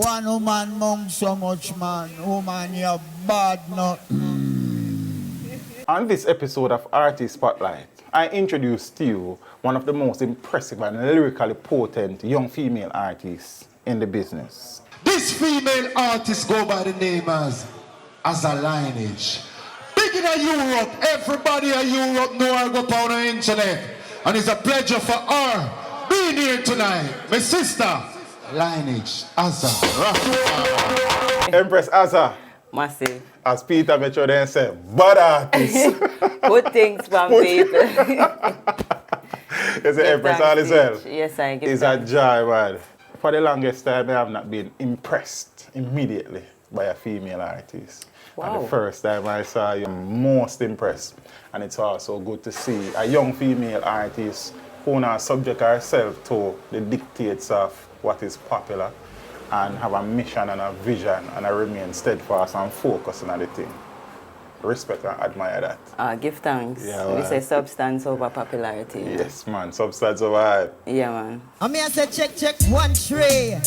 One woman among so much man. Woman, you're bad nothing. On this episode of Artist Spotlight, I introduce to you one of the most impressive and lyrically potent young female artists in the business. This female artist go by the name as Aza Lineage. Big in Europe, everybody in Europe know I go on the internet. And it's a pleasure for her being here tonight. My sister, Lineage, Aza. Empress Aza. Massive. As Peter Metro then said, bad artist. Good things from people. Is it Empress all as well? Yes, I give It's a joy, man. For the longest time, I have not been impressed immediately by a female artist. Wow. And the first time I saw you, I'm most impressed. And it's also good to see a young female artist who now subject herself to the dictates of what is popular and have a mission and a vision and I remain steadfast and focused on the thing. Respect and admire that. Give thanks. Yeah, We say substance over popularity. Yes, man. Substance over hype. Yeah, man. I mean, I said check 1 3.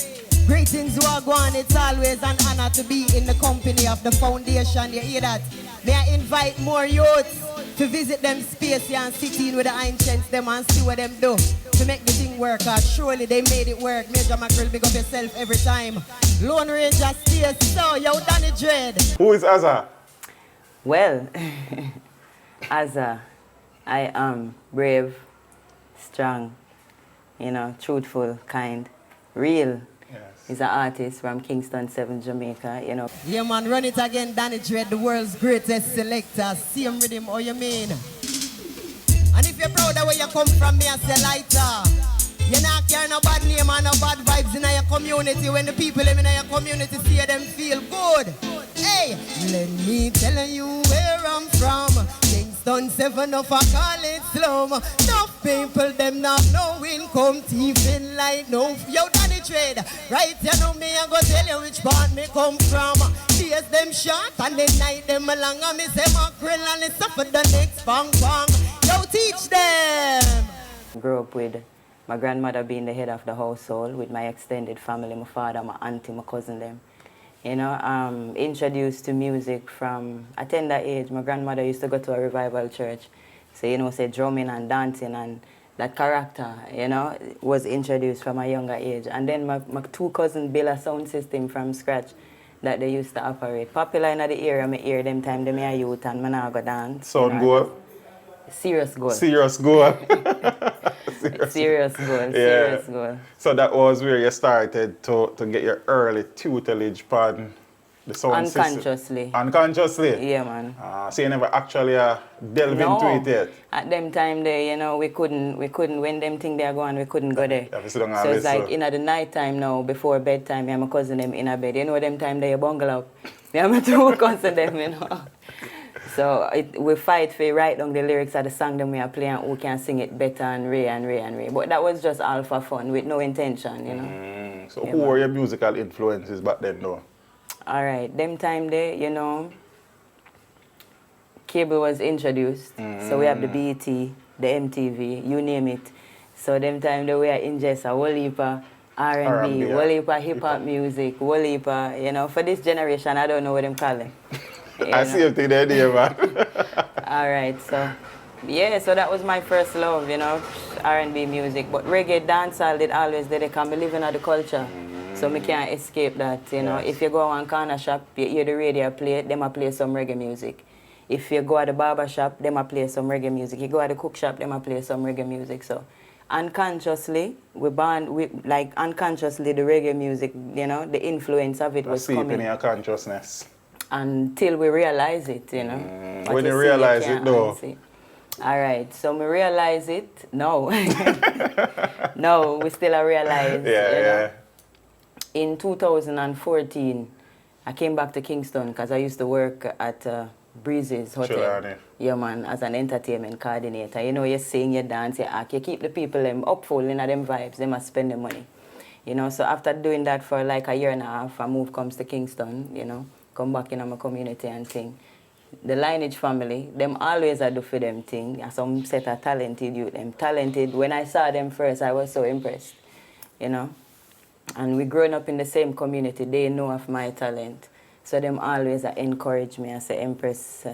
Greetings, Wagwan. It's always an honor to be in the company of the foundation. You hear that? May I invite more youths to visit them space here and sit in with the ancients them and see what them do to make the thing work. Surely they made it work. Major Mackerel, big up yourself every time. Lone Ranger stays so. Yo, Danny Dread. Who is Aza? Well, Aza, I am brave, strong, truthful, kind, real. Yes. He's an artist from Kingston 7, Jamaica, Yeah, man, run it again, Danny Dread, the world's greatest selector. Same rhythm, how you mean? And if you're proud of where you come from, me, I say lighter. You not carry no bad name and no bad vibes in your community. When the people in your community see them feel good. Hey, let me tell you where I'm from. Kingston 7 of a college slum. No people, them not no income, thieving like no. Yo, Danny Trade, right? You know me, I go tell you which part me come from. Days them short and the night them long. And me say mackerel and it's up for the next bang bang. Yo, teach them. Grew up with my grandmother being the head of the household, with my extended family, my father, my auntie, my cousin them. Introduced to music from a tender age. My grandmother used to go to a revival church. So, say drumming and dancing and that character, was introduced from a younger age. And then my 2 cousins built a sound system from scratch that they used to operate. Popular in the area, I hear them time, they may a youth and I now go dance. Sound goal? Serious goal. Serious goal. Serious goal. Yeah. Serious goal. So that was where you started to get your early tutelage on the sound Unconsciously. system. Unconsciously? Yeah, man. So you never actually delved into it yet? At them time there, we couldn't, when them thing they are going, we couldn't go there. So it's like, the night time now, before bedtime, me and my cousin them in a bed. Them time they bungle up. Me and my 2 cousins them, So we fight for write down the lyrics of the song that we are playing who can sing it better and Ray. But that was just all for fun with no intention, So who were your musical influences back then though? Alright, them time there, cable was introduced. So we have the BET, the MTV, you name it. So them time there we are ingest a whole heap of R&B, whole heap of hip-hop music, whole heap of, for this generation, I don't know what them call it. I see everything there, man. Alright, so that was my first love, R&B music. But reggae, dancehall did always did come live in the culture. So me can't escape that, Yes. If you go on corner shop, you hear the radio play, them a play some reggae music. If you go at the barber shop, them a play some reggae music. You go at the cook shop, them a play some reggae music. So unconsciously, unconsciously the reggae music, the influence of it was coming. in your consciousness. Until we realize it, When you realize it, though? All right, so we realize it. No. No, we still realize. Yeah. In 2014, I came back to Kingston because I used to work at Breeze's Hotel. Chilani. Yeah, man, as an entertainment coordinator. You sing, you dance, you act, you keep the people upful in them vibes. They must spend the money. So after doing that for like a year and a half, a move comes to Kingston, come back in my community and sing. The Lineage family, them always I do for them thing. Some set of talented youth, them talented. When I saw them first, I was so impressed, And we growing up in the same community. They know of my talent. So them always encourage me as a Empress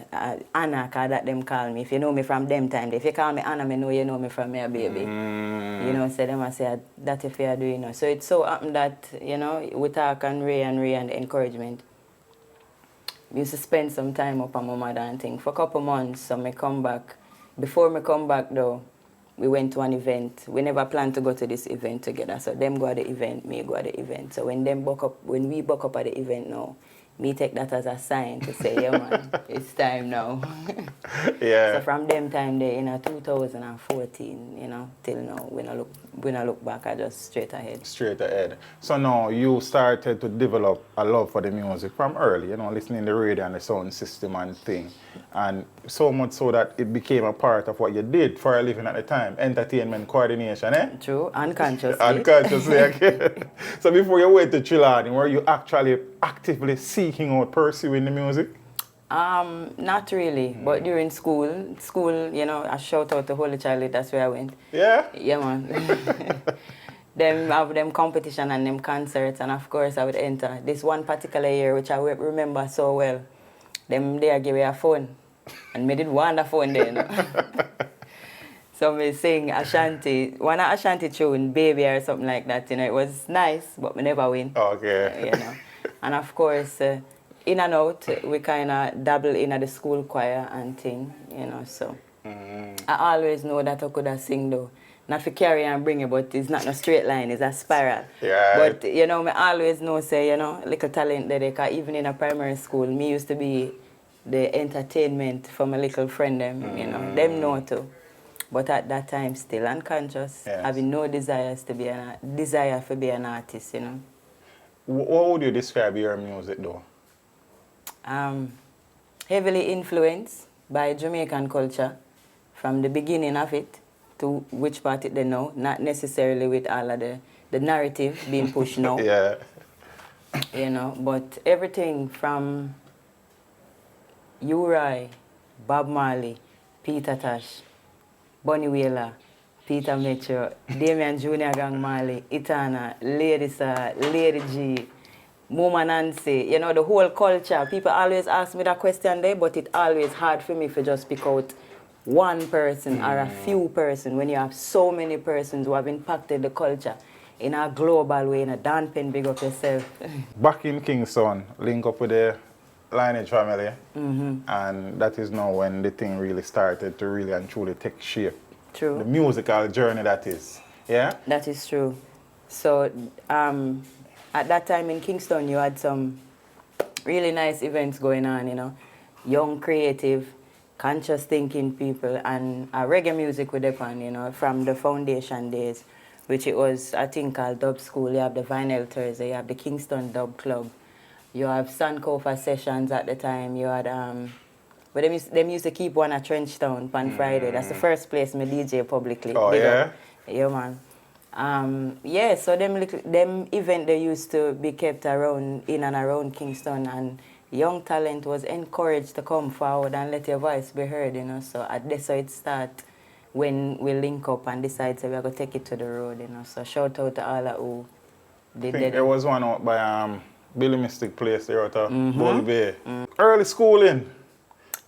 Anna, cause that them call me. If you know me from them time, if you call me Anna, me know you know me from me baby. You know, so them I say that if you are doing, you know. So it so happened that, you know, we talk and Ray and the encouragement. We used to spend some time up on my mother and thing for a couple months. So me come back. Before me come back though, we went to an event. We never planned to go to this event together. So them go at the event, me go at the event. So when we buck up at the event now, me take that as a sign to say, yeah man, it's time now. Yeah. So from them time there, in 2014, you know, till now, when I look back, I just straight ahead. Straight ahead. So now you started to develop a love for the music from early, you know, listening to the radio and the sound system and thing. And so much so that it became a part of what you did for a living at the time, entertainment coordination, eh? True, unconsciously. Unconsciously, okay. So before you went to Chilani, were you actually actively seeking out, pursuing the music? Not really, but during school, you know, I shout out to Holy Child, that's where I went. Yeah? Yeah, man. Them have them competition and them concerts, and of course I would enter. This one particular year, which I remember so well, them there give me a phone, and me did want a phone then. So me sing Ashanti, one Ashanti tune, Baby or something like that, you know, it was nice, but me never win. Okay. You know. And of course, in and out, we kind of dabble in at the school choir and thing, you know, so. I always know that I could have sing though. Not for carry and bring it, but it's not a straight line, it's a spiral. Yeah. But, you know, I always know, say, you know, little talent there, because even in a primary school, me used to be the entertainment for my little friend them, you know, them know too. But at that time, still unconscious, yes. Having no desires to be desire for be an artist, you know. What would you describe your music though? Heavily influenced by Jamaican culture from the beginning of it to which part it they know, not necessarily with all of the narrative being pushed now. Yeah. You know, but everything from Uri, Bob Marley, Peter Tosh, Bunny Wailer, Peter Metro, Damian Jr. Gang Marley, Itana, Lady Sir, Lady G, Mama Nancy, you know, the whole culture. People always ask me that question there, but it's always hard for me to just pick out one person or a few persons when you have so many persons who have impacted the culture in a global way, in a Dan Pen, big up yourself. Back in Kingston, link up with the Lineage family, and that is now when the thing really started to really and truly take shape. True. The musical journey that is, yeah? That is true. So, at that time in Kingston, you had some really nice events going on, you know. Young, creative, conscious thinking people, and reggae music with them, you know, from the foundation days, which it was, I think, called Dub School. You have the Vinyl Thursday, you have the Kingston Dub Club, you have Sankofa sessions at the time, you had, but them used to keep one at Trenchtown on Friday. That's the first place me DJ publicly. Oh, yeah? Yeah, man. Yeah, so them event they used to be kept around, in and around Kingston, and young talent was encouraged to come forward and let your voice be heard, you know. So that's how it started when we link up and decide so we're going to take it to the road, you know. So shout out to all who did that. There was one out by Billy Mystic Place there out of Bull Bay. Early schooling.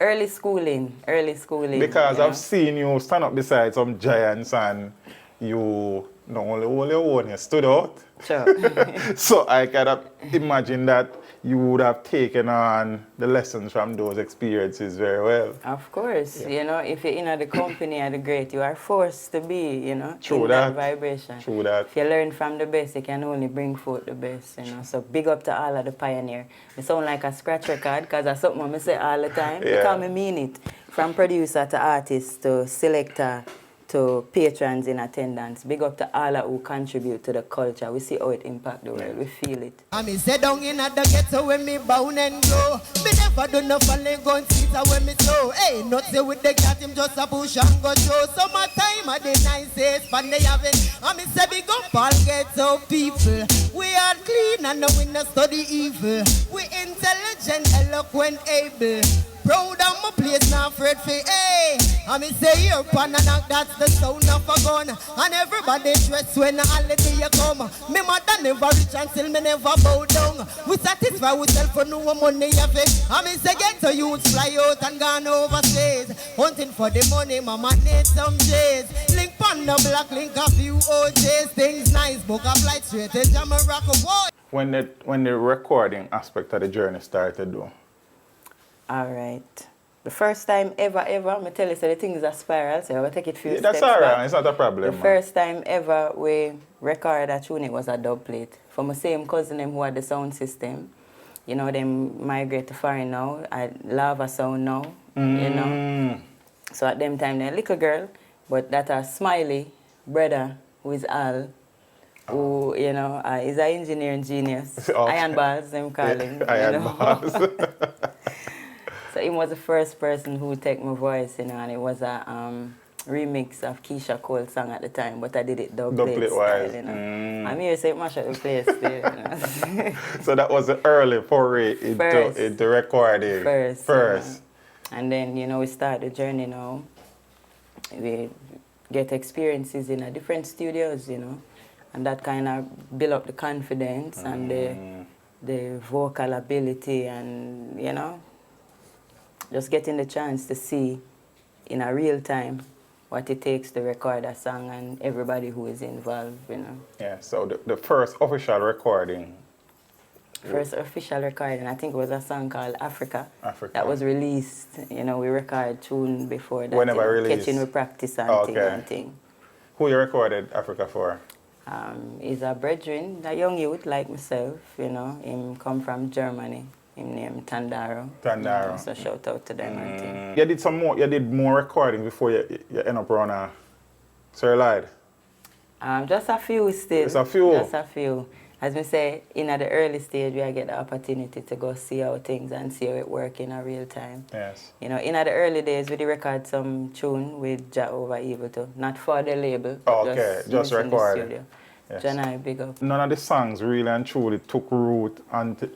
Early schooling. Because I've seen you stand up beside some giants and you not only hold your own, you stood out. Sure. So I kind of imagine that you would have taken on the lessons from those experiences very well. Of course. Yeah. You know, if you're in the company of the great, you are forced to be, you know, True in that vibration. True that. If you learn from the best, you can only bring forth the best, you know. So big up to all of the pioneer. It sound like a scratch record because that's something I say all the time. Yeah. Because I mean it. From producer to artist to selector to patrons in attendance. Big up to all who contribute to the culture. We see how it impact the world. We feel it. I mean, sit down in at the ghetto when me bound and go. Me never do no falling gun seats when me so. Hey, not say with the cat, him just a push and go show. Summertime at the 9 days, but they have it. I mean, say big up all ghetto people. We are clean and no we no study evil. We intelligent, eloquent, able. Proud of my place, not afraid for, hey. I mean, say here, pan and knock, that's the sound of a gun. bun. And everybody dress when the holiday you come. Me mother never rich until me never bow down. We satisfy ourselves for no money have it. I mean say get to youth fly out and gone overseas. Hunting for the money, mama need some J's. Link on the block, link a few OJs. Things nice, book a flight straight to Jamaica, boy. When the recording aspect of the journey started though? Alright. The first time ever, I tell you, so the thing is a spiral, so I will take it few steps That's alright, back. it's not a problem. The first time ever we recorded a tune, it was a dub plate. For my same cousin them who had the sound system. You know, them migrate to foreign now. I love a sound now, you know. So at them time, they're a little girl, but that a Smiley brother who is Al, who, you know, is an engineering genius. Okay. Iron Balls, them call him. Iron Balls. So he was the first person who take my voice, you know, and it was a remix of Keisha Cole's song at the time, but I did it dub plate style, you know. I'm here to say mash up the place still, you know. So that was the early foray into recording. First. You know. And then, you know, we start the journey now. We get experiences in different studios, you know, and that kind of build up the confidence and the vocal ability and, you know, just getting the chance to see in a real time what it takes to record a song and everybody who is involved, you know. Yeah, so the first official recording. First official recording, I think it was a song called Africa. Africa. That was released, you know, we recorded tune before that. Whenever you know, released? Catching with practice and thing. Who you recorded Africa for? He's a brethren, a young youth like myself, you know. Him come from Germany. Him named Tandaro. Tandaro. You know, so shout out to them and thing. You did more recording before you end up on Sir Lied? Just a few still. Just a few? Just a few. As we say, in the early stage, we get the opportunity to go see how things and see how it works in a real time. Yes. You know, in the early days, we did record some tune with Jah Over Evil too. Not for the label. Okay, just record. Yes. John, I big up. None of the songs really and truly took root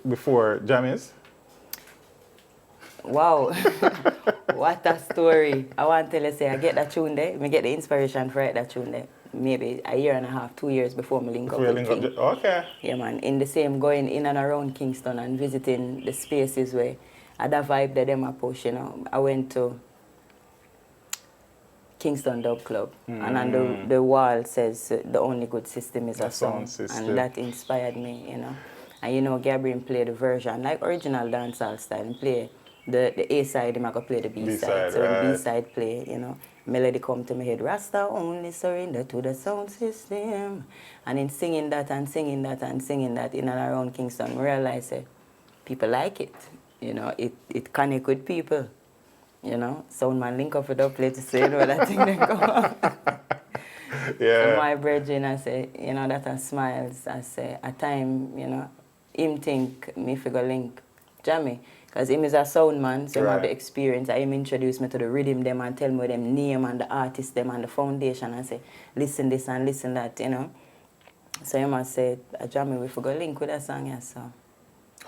before Jammy's? Wow. What a story. I want to tell you, say, I get that tune there. I get the inspiration for that tune there. Maybe a year and a half, 2 years before me link up with King. Okay. Yeah, man. In the same, going in and around Kingston and visiting the spaces where I that vibe that them a push, you know. I went to Kingston Dub Club, and on the wall says the only good system is a sound system. And that inspired me, you know. And you know, Gabriel played the version, like original dancehall style, and play the A side, I could play the B side. So when the B side play, you know, melody come to my head, Rasta only surrender to the sound system. And in singing that and singing that and singing that in and around Kingston, we realized that people like it. You know, it connect with people. You know, Soundman link up with the play to say, you know, that thing they go. Yeah. So my brethren, I say, you know, that I smiles. I say, at time, you know, him think me figure link Jammy. Because him is a sound man, so he have the experience. I him introduce me to the rhythm them and tell me them name and the artist them and the foundation and say, listen this and listen that, you know. So he must say, Jammy, we forgot link with that song, yeah, so.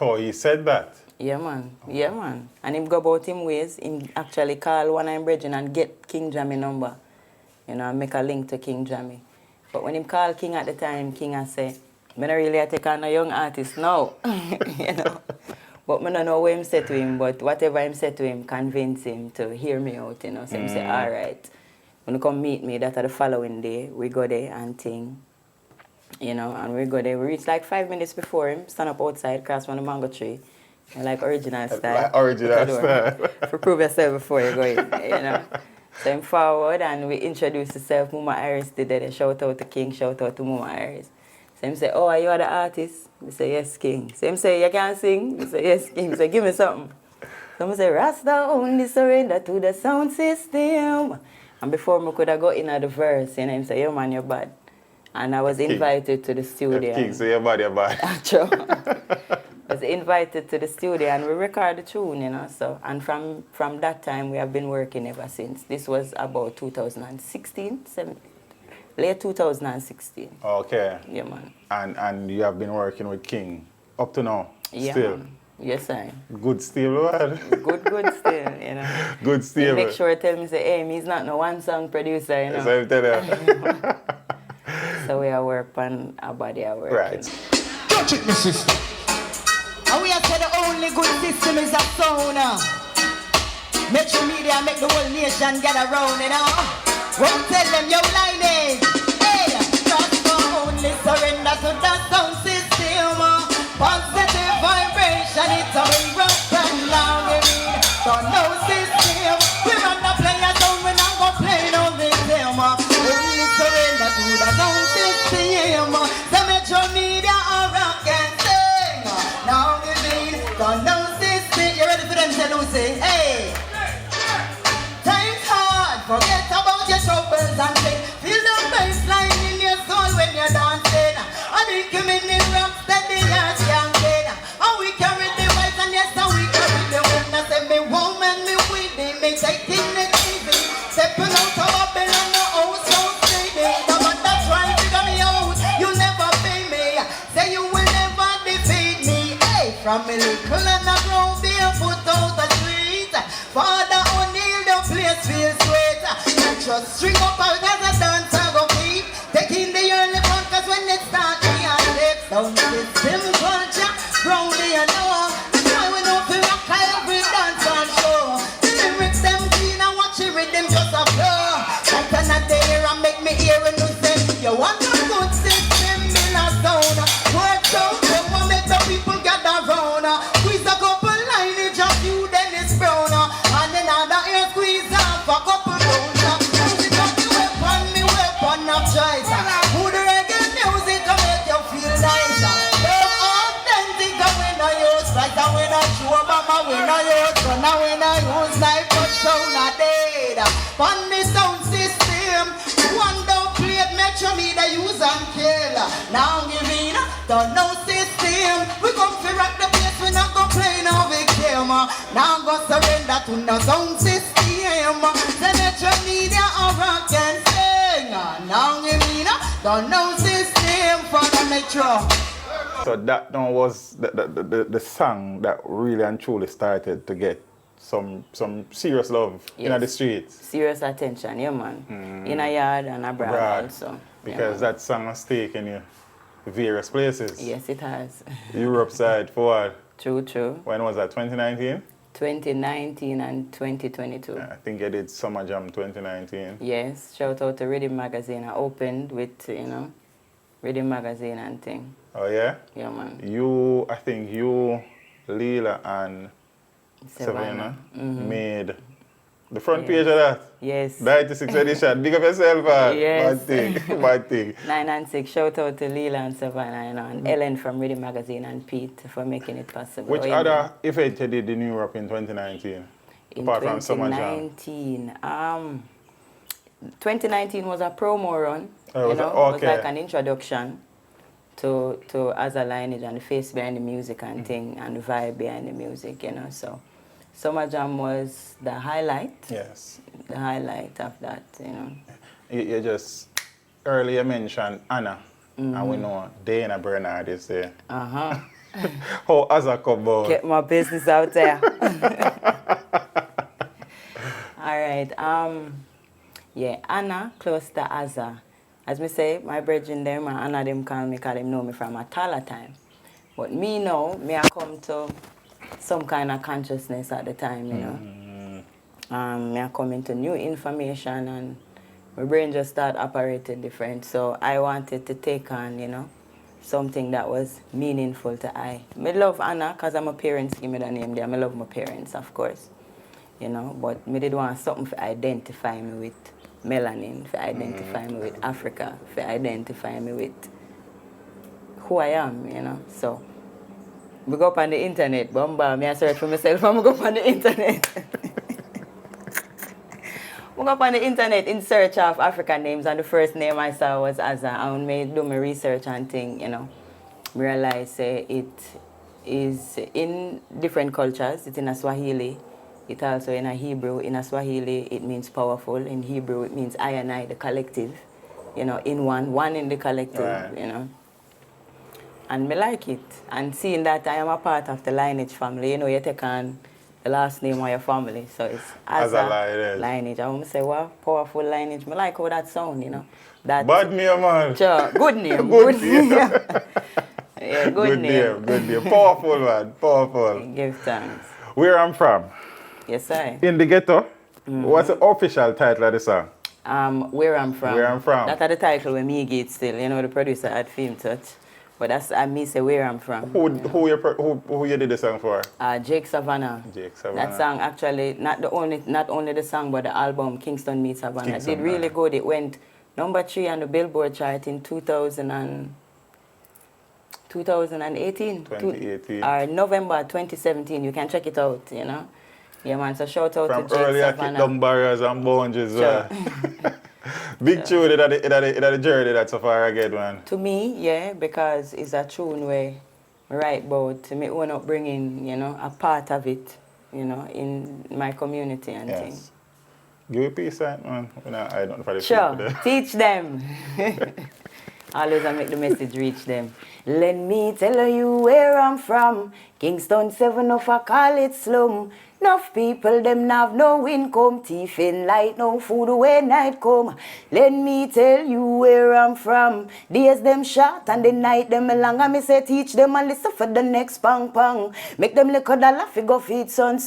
Oh, he said that? Yeah, man. Yeah, man. And him go about him ways. Him actually call one of him brethren and get King Jammy number. You know, and make a link to King Jammy. But when him call King at the time, King I say, I don't really take on a young artist now. You know. But I don't know what him said to him, but whatever him said to him convinced him to hear me out, you know. So him say, all right. When you come meet me, that the following day, we go there and thing. You know, and we go there. We reach like 5 minutes before him, stand up outside, cross one of the mango tree. Like original style. Like original style. For prove yourself before you go in, you know. So I'm forward and we introduce yourself. Mama Iris did that. Shout out to King, shout out to Mama Iris. So him say, oh, are you the artist? We say, yes, King. So him say, you can sing? We say, yes, King. So give me something. So I say, Rasta only surrender to the sound system. And before I could have got in at the verse, you know, him say, yo man, you're bad. And I was invited to the studio. King, so you're bad, you're bad. True. I was invited to the studio and we recorded the tune, you know. So, and from that time, we have been working ever since. This was about 2016, late 2016. Okay. Yeah, man. And you have been working with King up to now? Yeah, still? man. Yes, I. Good stable, man. Good still, you know. Good stable. Make sure tell me, say, hey, me's not no one song producer, you know. So I tell you. So we are work on our body, our work. Right. You know. Touch it, my sister. And we have said the only good system is a sound. Metro Media make the whole nation get around, you know. Won't tell them your Lineage. Hey, just only surrender to the sound system. Positive vibration, it's a way rough and long. So no system. We run the player sound, we not go play no victim. Only surrender to the sound system. So Metro Media are rock and sing. Now we mean the no system. You ready for them to Lucy? Hey. Time's hard, forget about your troubles and sing. Feel the bassline in your soul when you're dancing. I think you mean the rock steady as youngin'. And we carry the vibes and yes, and we carry the wind. I say me woman, me weedy, me taking it easy. Stepping out of Babylon, no house, so steady. No matter try to figure me out, you'll never pay me. Say you will never defeat me. Hey, from me little and I grow barefoot out the street. Father O'Neill, the place feels sweet. And just string up out as a dancer go keep. Taking the early bunkers when it starts to live. Down system culture, brownie and know. That's why we know to rock every dance and show. The lyrics them clean and watch it rhythm just a flow. Like another year and make me hear a new say. You want a good system in a sound. Work out, come and make the people gather round. Squeeze a couple lineage of you, then it's brown. And another ear squeeze off a couple bones. Music of the weapon, me weapon of choice. Good reggae music to make you feel nice. They're authentic and we no use like and we no show mama, we no use gun and we no use knife, but sound a dead. On the sound system, one down plate, Metro Media use and kill. Now give me the no system. We come to rock the place, we not go play no victim. Now go surrender to no sound system. The Metro Media are rock and sing. Now give me the no system for the Metro. So that now was the song that really and truly started to get some serious love in the streets. Serious attention, yeah man. In a yard and abroad also. Because that song has taken you various places. Yes, it has. Europe side, forward. True. When was that, 2019? 2019 and 2022. I think I did Summer Jam 2019. Yes, shout out to Rhythm Magazine. I opened with, Rhythm Magazine and thing. Oh yeah? Yeah, man. I think you, Leela and Savannah made the front page of that. Yes. 96 edition. Big up yourself, yes. Bad thing. 9 and 6. Shout out to Leela and Savannah, and Ellen from Rhythm Magazine and Pete for making it possible. Which other event you did in Europe in 2019? Apart from Summer Jam? 2019 was a promo run. Oh, it was like an introduction to Aza Lineage and the face behind the music and thing and the vibe behind the music, So Summer Jam was the highlight. Yes. The highlight of that, You just earlier mentioned Anna, and we know Dana Bernard is there. How Aza come about? Get my business out there. All right. Anna close to Aza. As me say, my brethren them and Anna them call them know me from a taller time. But me now, I come to some kind of consciousness at the time, I come into new information and my brain just started operating different. So I wanted to take on, something that was meaningful to I. Me love Anna because my parents give me the name there. I love my parents, of course, but me did want something to identify me with melanin, to identify me with Africa, to identify me with who I am, So we go up on the internet, me I search for myself and I go up on the internet. I go up on the internet in search of African names and the first name I saw was Aza. And when I do my research and thing, realize it is in different cultures. It's in a Swahili. It's also in a Hebrew. In a Swahili, it means powerful. In Hebrew, it means I and I, the collective. In one in the collective, Right. And me like it. And seeing that I am a part of the Lineage family, you know, you take on the last name of your family. So it's Aza Lineage. I want to say, wow, powerful lineage. Me like how that sound, you know. That bad name, man. Sure, good name. Good name. Yeah, good name. Good name. Powerful, man. Powerful. Give thanks. Where I'm from? Yes, I. In the ghetto. What's the official title of the song? Where I'm from. Where I'm from. That's the title when me get still. You know, the producer had film touch. But that's me say where I'm from. Who you did the song for? Jake Savannah. Jake Savannah. That song actually not only the song but the album Kingston Meets Savannah. It did really good. It went number 3 on the Billboard chart in 2018. 2018. Or November 2017. You can check it out, you know. Yeah, man. So shout out from to Jake earlier Savannah. Kick Down Barriers and Boundaries. Sure. Big tune it had a journey that so far again, man. To me, yeah, because it's a tune where I write about to me own upbringing, you know, a part of it, you know, in my community and things. Give a piece, man. I don't know for the sure, people. teach them. Always I make the message reach them. Let me tell you where I'm from. Kingston 7 of a call it slum. Enough people, them have no income. Thief in light, no food when night come. Let me tell you where I'm from. Days them short and the night them long. And me say teach them and listen for the next pang pang. Make them lick a dollar figure feed son.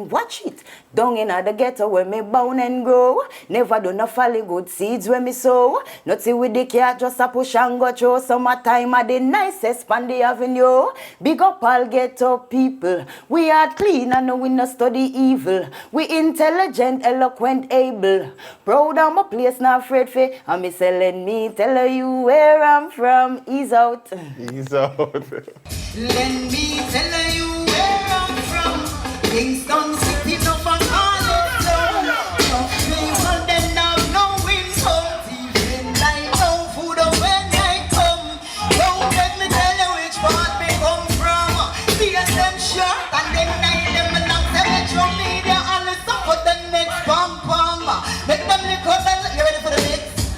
Watch it. Down in the ghetto where me bound and grow. Never do no folly good seeds where me sow. Nothing with the cat just a push and go through. Summertime at the nicest pan the avenue. Big up all ghetto people. We are clean and no we no study evil. We intelligent, eloquent, able. Proud of my place, not afraid for. And me say, let me tell you where I'm from. Ease out. Ease out. Let me tell you where I'm from. Kingston City, no fun all it down. No people, them have no income. Even like no food when I come. Don't let me tell you which part me come from. Be a them short and then night them long. Electro media and listen for the next pom pom. Make them lick up and you ready for the mix?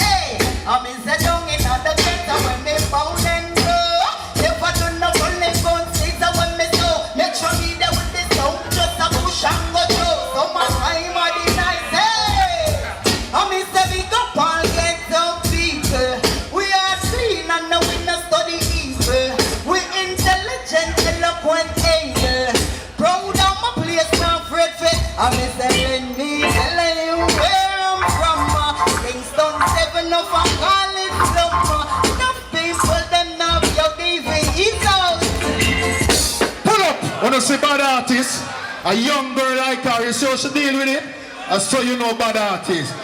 Hey, I'm in the dung in the ghetto when me bound and grow. Never do no bullet gun, it's when me so. Make sure me there with this sound, just a push and go through. So much time I the night, hey. I'm in the big up all ghetto people. We are clean and now we no study evil. We intelligent, eloquent, able. Proud of my place, not afraid for. I'm telling me, telling you where I'm from. Kingston 7 of a college slum. Enough people, them now, yo, even eat out. Pull up. When you see bad artists, a young girl like her, you see how she deal with it? And so you know bad artists.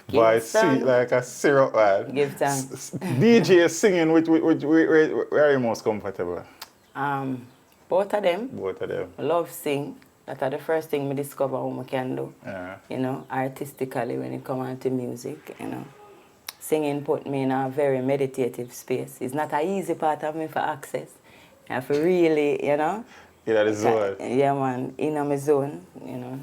Boy, sweet like a syrup, man. Give thanks. DJ singing, where are you most comfortable? Both of them. Both of them. Love sing. That's the first thing me discover what I can do. Yeah. You know, artistically when it comes on to music, you know. Singing put me in a very meditative space. It's not an easy part of me for access. I have to really, you know. Yeah, the zone. Yeah, man, in my zone, you know.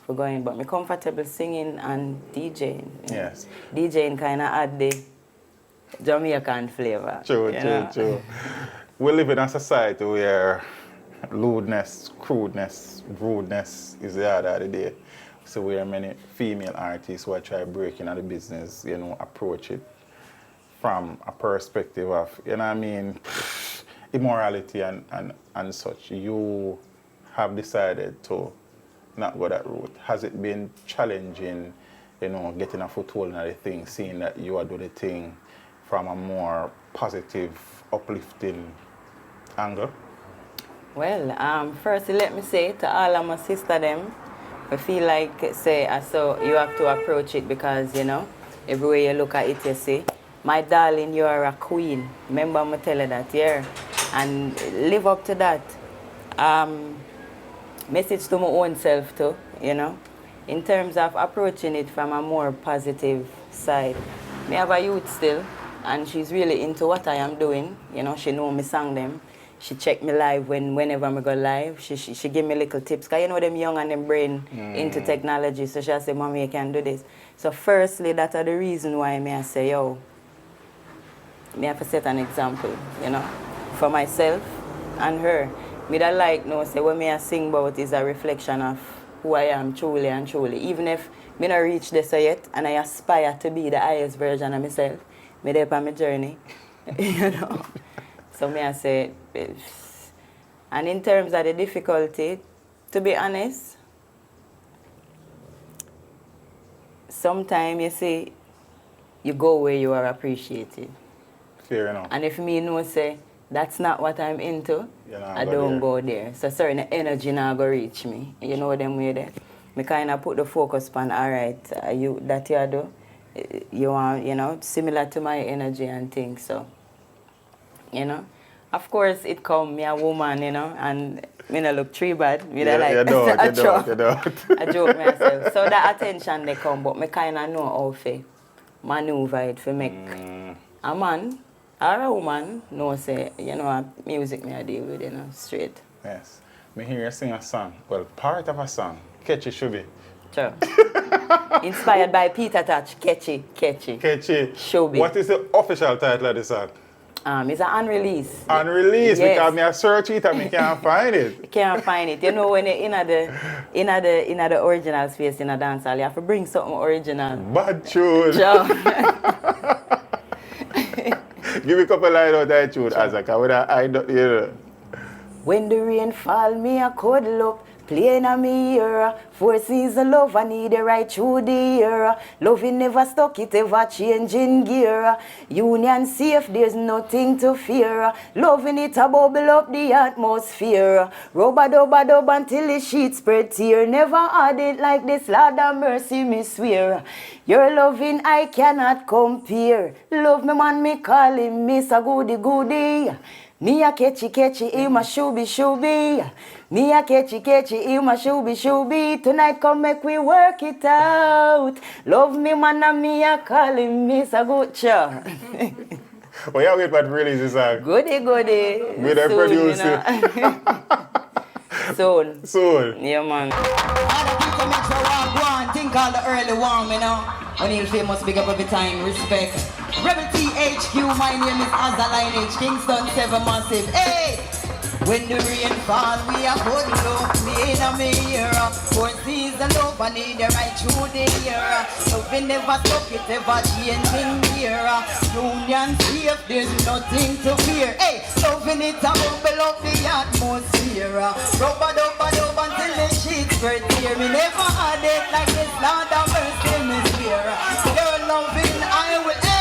For going, but me comfortable singing and DJing. Yes. DJing kind of add the Jamaican flavor. True. We live in a society where lewdness, crudeness, rudeness is the order of the day. So we have many female artists who are trying to break into the business, you know, approach it from a perspective of, you know what I mean, immorality and such. You have decided to not go that route. Has it been challenging, you know, getting a foothold in the thing, seeing that you are doing the thing from a more positive, uplifting angle? Well, firstly, let me say to all of my sister them, I feel like, say, so you have to approach it because, you know, everywhere you look at it, you see, my darling, you are a queen. Remember me tell you that, yeah? And live up to that. Message to my own self too, you know, in terms of approaching it from a more positive side. Me have a youth still, and she's really into what I am doing. You know, she know me song them. She check me live whenever I go live. She give me little tips. Because you know them young and them brain into technology. So she say, Mommy, you can do this. So firstly, that's the reason why I say, yo, me have to set an example, you know, for myself and her. Me that like no say what me I sing about is a reflection of who I am truly and truly. Even if me not reach this yet and I aspire to be the highest version of myself, me there on my journey. You know. So me I say, and in terms of the difficulty, to be honest, sometimes you see you go where you are appreciated. Fair enough. And if me know say that's not what I'm into, I don't go there. So certain energy now go reach me. You know them way there. Me kind of put the focus on, all right, you that you do, you want, you know, similar to my energy and things. So, you know, of course it come me a woman, you know, and me not look tree bad. Me Yeah, like you don't. I joke myself. So the attention they come, but me kind of know how to maneuver it for make a man or a woman know say, you know, music me I deal with, you know, straight. Yes. Me hear you sing a song. Well, part of a song. Catchy should be. Sure. Inspired by Peter Touch, Catchy. Catchy. Should be. What is the official title of the song? It's an Unreleased. Unreleased, yes. Because me I search it and me can't find it. You can't find it. You know when you're in the original space in a dancehall, you have to bring something original. Bad tune. Sure. Give me a couple lines of that tune, Aza, I don't hear. When the rain fall, me a cuddle up. Playing on me ear, 4 seasons love, I need the right through the year. Loving never stuck, it ever changing gear. Union safe, there's nothing to fear. Loving it a bubble up the atmosphere. Rub-a-dub until the sheet spread tear. Never had it like this, Lord have mercy, me swear. Your loving I cannot compare. Love me man, me call him Miss a goody. Me a catchy, him a shooby. Me a catchy, him a shooby. Tonight come make we work it out. Love me man and me a call him Miss a good show. Well, yeah, wait for the release this song. Goody. With a producer. Soon. Yeah, man. Other people make sure walk one, think all the early warm, you know. When you're famous, big up every time, respect. Rebel THQ, my name is Aza Lineage, Kingston 7 Massive. Hey! When the rain fall, we are good look, me in a mirror. 4 seasons love, I need the right through the year. Loving never stuck, it ever changing gear. Union safe, there's nothing to fear. Hey, loving it a bubble up the atmosphere. Rub-a-dub until the sheets spread here. Me never had it like this, Lord have mercy, me swear. Your loving I will, hey.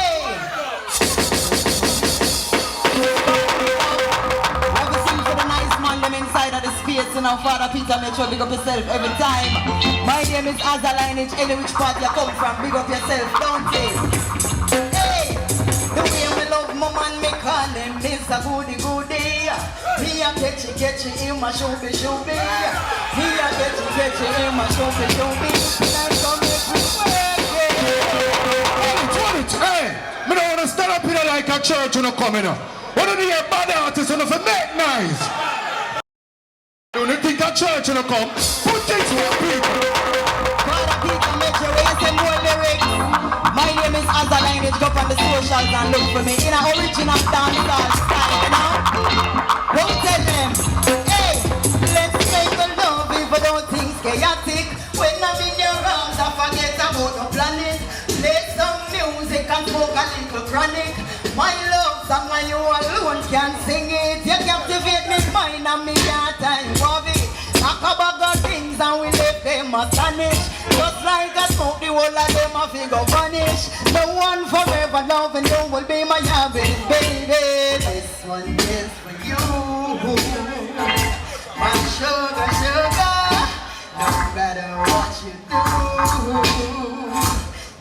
Inside of the space, you know, Father Peter, make sure big up yourself every time. My name is Aza Lineage, any which part you come from, big up yourself, don't it? Hey, the way me love my man, me call him Mr. Goody. Me a catchy, him a shooby. Me a catchy, him a shooby. Like come make me work, Hey, me don't want to stand up here like a church when I come in. What do you hear bad artists enough to make noise? When you think a church will come, put things for people. Father Peter, make sure you say more lyrics. My name is Aza Lineage, go on the socials and look for me in an original dancehall style, you know? Don't tell them, hey, let's make a love if I don't think chaotic. When I'm in your arms, I forget about the planet. Play some music and smoke a little chronic. My love song and you alone can sing it. You captivate me mind and me heart and love it. Talk about the things and we left them astonished. Just like a smoke, the whole of them a figure vanish. No one forever loving you will be my habit, baby. This one is for you. My sugar. No matter what you do,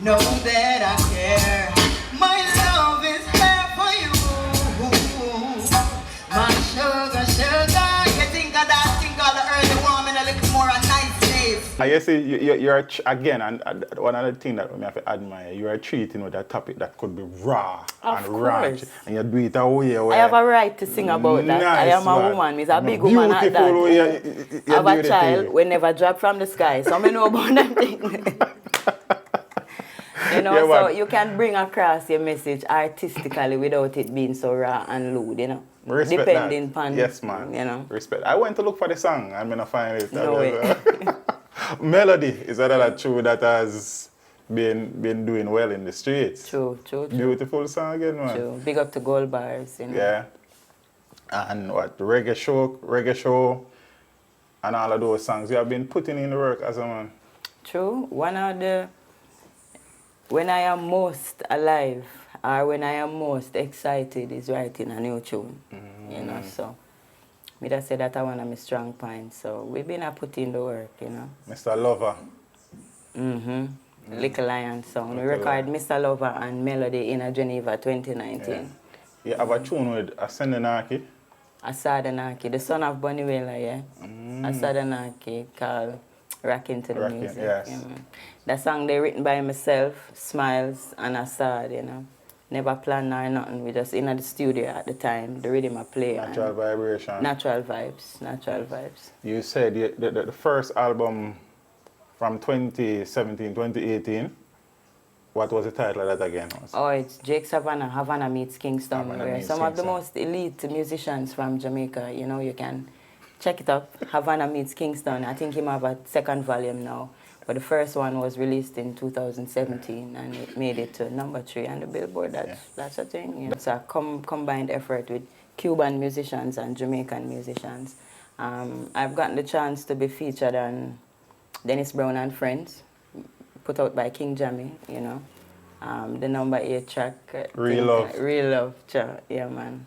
know that I care. My love is here for you. My sugar. You think of that, think of the early warm and a little more a nice days. And you see, you're again, and one other thing that we have to admire, you are treating with a topic that could be raw and ranch. And you do it away. I have a right to sing about that. Nice, I am a woman, I'm a big woman at that. I have a child, we never drop from the sky, so I know about that thing. You know, Yeah, so man. you can bring across your message artistically without it being so raw and lewd, you know. Respect Depending that. upon, Yes, man. you know. Respect. I went to look for the song. I'm gonna find it. No way. Melody is another tune that has been doing well in the streets. True. Beautiful song again, man. True. Big up to Gold Bars, you know. Yeah. And what, reggae show, and all of those songs. You have been putting in the work as a man. True. One of the, when I am most alive or when I am most excited is writing a new tune, you know, so. Me just say that I want my strong point, so we've been putting the work, you know. Mr. Lover. Little Lion song. We recorded Mr. Lover and Melody in Geneva 2019. Yeah. You have a tune with Asendenaki. Asadanaki, the son of Bonnie Wailer, yeah. Asadanaki called Rockin' to the Music. Yes. Yeah, man. That song they written by myself, Smiles and Asad, you know. Never planned or nothing. We just in the studio at the time, the rhythm I play. Natural vibration. Natural vibes. You said the first album from 2017, 2018, what was the title of that again? Oh, it's Jake Savannah, Havana Meets Kingston, Havana where meets some of the Kingston. most elite musicians from Jamaica, you know, you can check it up. Havana Meets Kingston. I think he might have a second volume now. But the first one was released in 2017 and it made it to #3 on the Billboard. That's a thing. You know. It's a combined effort with Cuban musicians and Jamaican musicians. I've gotten the chance to be featured on Dennis Brown and Friends, put out by King Jammy, you know. The #8 track. Real Love. Real Love, yeah, man.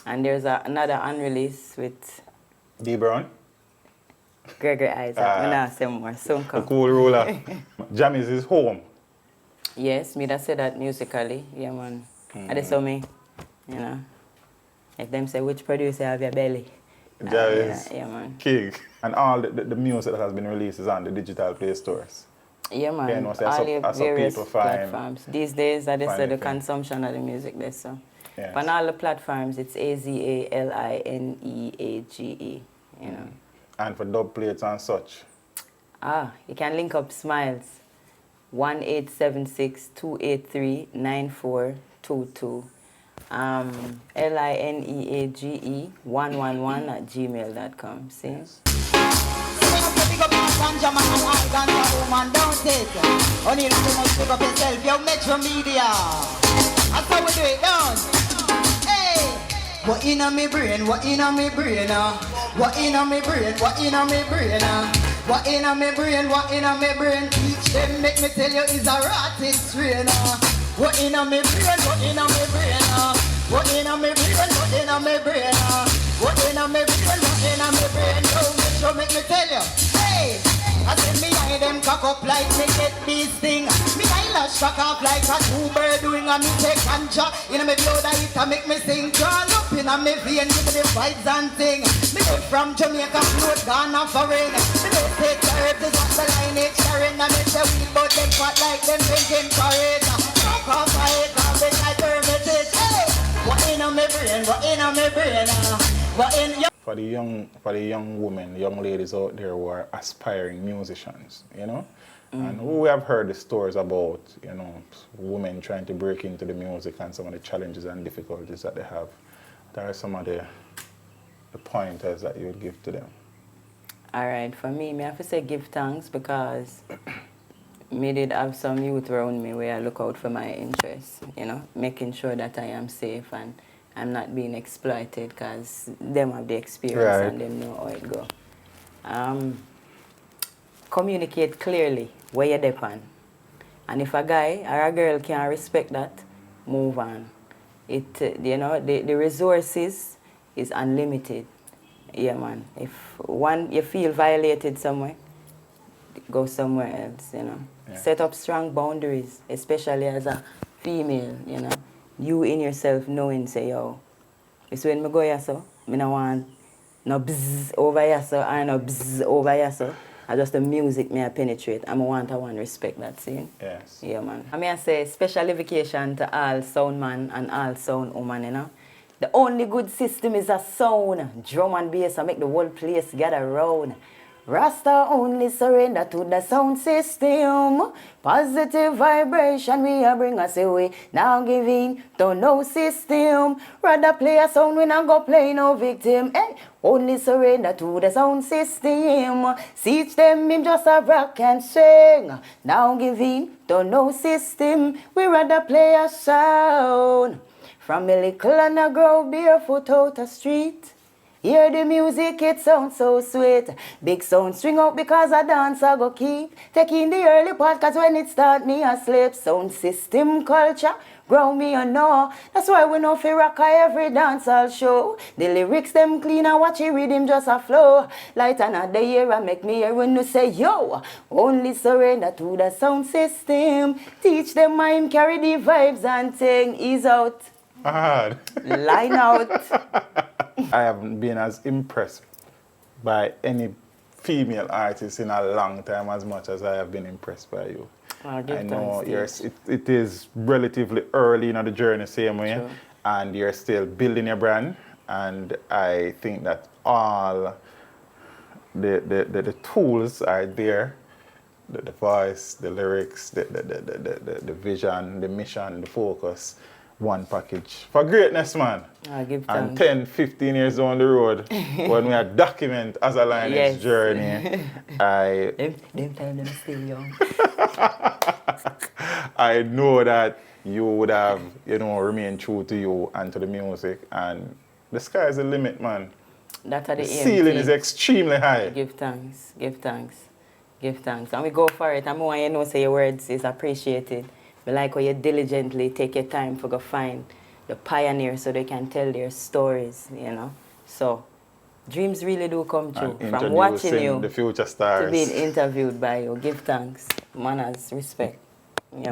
And there's another Unreleased with D. Brown. Gregory Isaac. I'm not say more. Soon The come. cool ruler. Jammy's his home. Yes, me that say that musically, yeah, man. And that's how me, you know. If them say which producer have your belly. Jammy's Yeah, man. king. And all the music that has been released is on the digital play stores. Yeah, man. Yeah, no, so all that's your how various people find- platforms. These days, I just find say the the thing. consumption of the music there, so. Yes. On all the platforms, it's AZALINEAGE, you know. And for dub plates and such. You can link up Smiles. 1-876-283-9422. LINEAGE111@gmail.com. See? Big up your ganja man and all ganja woman, don't it? Only you must pick up yourself, yo Metro Media. That's how we do it, don't? Hey! What inna me brain, what inna me brain, What inna me brain, what inna me brain, What inna me brain, what inna me brain. Teach them, make me tell you is a rotten strain, What inna me brain, what inna me brain, What inna me brain, what inna me brain, What inna me brain, what inna me brain. Don't Metro make me tell you. Hey, I said me eye them cock up like me get this thing. Me eyelash cock up like a two-bird doing a me take ganja. In me blood I it make me sing. Draw up in a me vein, give me the vibes and thing. Me get from Jamaica, float Ghana foreign. Me don't take the herbs, is what the lineage carrying. I make the weed, but them fat like them drinking parade. Fuck off I it, I'll be like hermitage. Hey, what in a me brain, what in a me brain, what in your... For the young women, young ladies out there who are aspiring musicians, you know? And we have heard the stories about, you know, women trying to break into the music and some of the challenges and difficulties that they have. There are some of the pointers that you would give to them. All right, for me, I have to say give thanks because me did have some youth around me where I look out for my interests, you know, making sure that I am safe and I'm not being exploited because them have the experience and them know how it go. Communicate clearly where you're depend. And if a guy or a girl can respect that, move on. It, you know, the resources is unlimited. Yeah, man. If you feel violated somewhere, go somewhere else, you know. Yeah. Set up strong boundaries, especially as a female, you know. You in yourself knowing, say, yo, it's when me go here, so, me no want no bzzz over here, so, or no bzzz over here, so. I just the music me I penetrate. I want respect that, see? Yes. Yeah, man. I say special education to all sound man and all sound woman, you know. The only good system is a sound. Drum and bass, I make the whole place gather round. Rasta only surrender to the sound system. Positive vibration we a bring us away. Now giving to no system. Rather play a sound when I go play no victim. Hey, only surrender to the sound system. Teach them him just a rock and sing. Now giving to no system. We rather play a sound. From a little and I grow barefoot out the street. Hear the music, it sounds so sweet. Big sound string out because I dance I go keep. Taking the early part cause when it start me asleep. Sound system culture, ground me or no. That's why we know fi rock every dance I'll show. The lyrics them clean and watch it rhythm just a flow. Light another year and make me hear when you say yo. Only surrender to the sound system. Teach them mind carry the vibes and thing. Ease out. Line out. I haven't been as impressed by any female artist in a long time as much as I have been impressed by you. I know it is relatively early in the journey, same way, sure. And you're still building your brand. And I think that all the tools are there. The voice, the lyrics, the vision, the mission, the focus. One package for greatness, man. Give and 10, 15 years down the road, when we are document Aza Lineage journey, them time them still young. I know that you would have, remained true to you and to the music, and the sky is the limit, man. That's the ceiling is extremely high. Give thanks, give thanks, give thanks, and we go for it. And more you know, say your words is appreciated. I like how you diligently take your time for go find the pioneers so they can tell their stories, So, dreams really do come true. From watching you the future stars to being interviewed by you. Give thanks, manners, respect.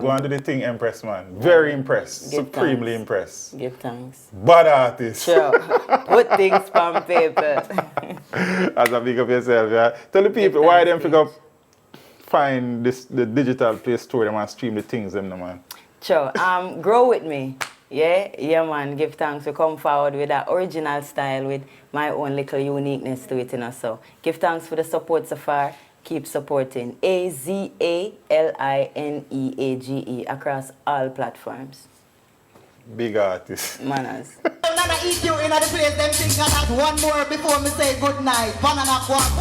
Go on to the thing, Empress, man. Very impressed. Supremely impressed. Give thanks. Bad artist. Sure. Put things on paper. As a big of yourself, yeah. Tell the people why them pick up find the digital Play Store them and stream the things them, man. Sure. Grow with me. Yeah, man. Give thanks. We come forward with that original style with my own little uniqueness to it, So give thanks for the support so far. Keep supporting AZALINEAGE across all platforms. Big artist. Manners. I'm gonna eat you in the place. Them think that one more before me say good night. Banana one.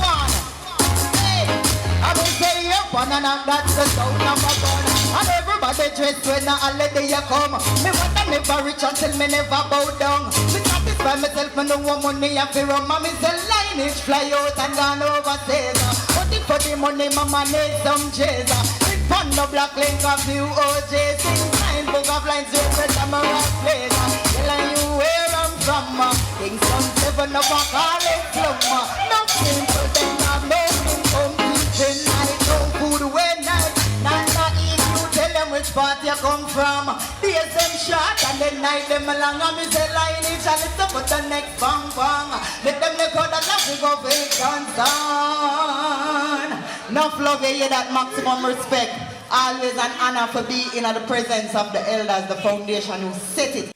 I will say you banana, that's the sound of a gun. And everybody dressed when a holiday you come. Me want to never rich until me never bow down. Me satisfy myself, me no want money and fear of mommy. The lineage fly out and gone overseas. But if for the money, mama need some jazz. Big fun the black link of few OJs. Nine book of lines with the samurai place. Telling you where I'm from. King some 7 of a college slum. Nothing to them, no income. Then night, no food when night. Nana eat you, tell them which part you come from. Days them short and then night them along. And me say lineage and it's up with the next bang bang. Let them look out that we go vacant on. Enough love you that maximum respect. Always an honor for being in the presence of the elders, the foundation who set it.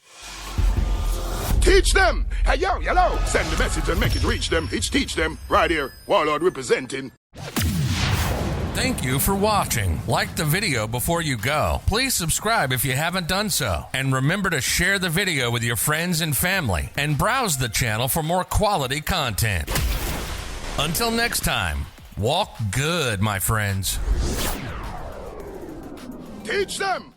Teach them! Hey yo, hello! Send the message and make it reach them. It's teach them. Right here, Warlord representing. Thank you for watching. Like the video before you go. Please subscribe if you haven't done so. And remember to share the video with your friends and family. And browse the channel for more quality content. Until next time, walk good, my friends. Teach them!